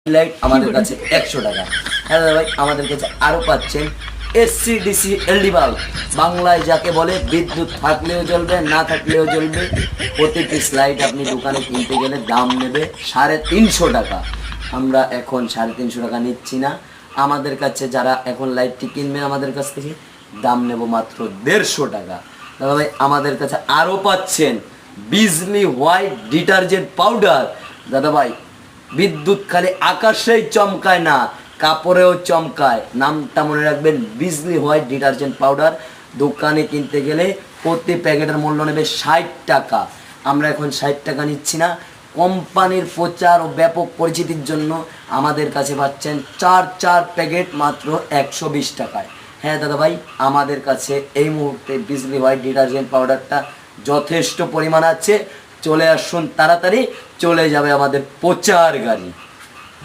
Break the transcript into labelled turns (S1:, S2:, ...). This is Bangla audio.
S1: লাইট আমাদের কাছে 100 টাকা। হ্যাঁ দাদা ভাই, আমাদের কাছে আরও পাচ্ছেন এসসি ডিসি এলডি বাল্ব, বাংলায় যাকে বলে বিদ্যুৎ থাকলেও জ্বলবে না থাকলেও জ্বলবে। প্রতি পিস লাইট আপনি দোকানে কিনতে গেলে দাম নেবে 350 টাকা। আমরা এখন 350 টাকা নিচ্ছি না, আমাদের কাছে যারা এখন লাইটটি কিনবেন আমাদের কাছ থেকে দাম নেব মাত্র 150 টাকা। দাদা ভাই আমাদের কাছে আরও পাচ্ছেন বিজলি হোয়াইট ডিটারজেন্ট পাউডার। দাদা ভাই বিদ্যুৎ খালি আকাশেই চমকায় না, কাপড়েও চমকায়। নামটা মনে রাখবেন, বিজলি হোয়াইট ডিটারজেন্ট পাউডার। দোকানে কিনতে গেলে প্রতি প্যাকেটের মূল্য নেবে 60 টাকা। আমরা এখন 60 টাকা নিচ্ছি না, কোম্পানির প্রচার ও ব্যাপক পরিচিতির জন্য আমাদের কাছে পাচ্ছেন 4 প্যাকেট মাত্র 120 টাকায়। হ্যাঁ দাদা ভাই, আমাদের কাছে এই মুহূর্তে বিজলি হোয়াইট ডিটারজেন্ট পাউডারটা যথেষ্ট পরিমাণ আছে। চলে আসুন তাড়াতাড়ি, চলে যাবে আমাদের প্রচার গাড়ি।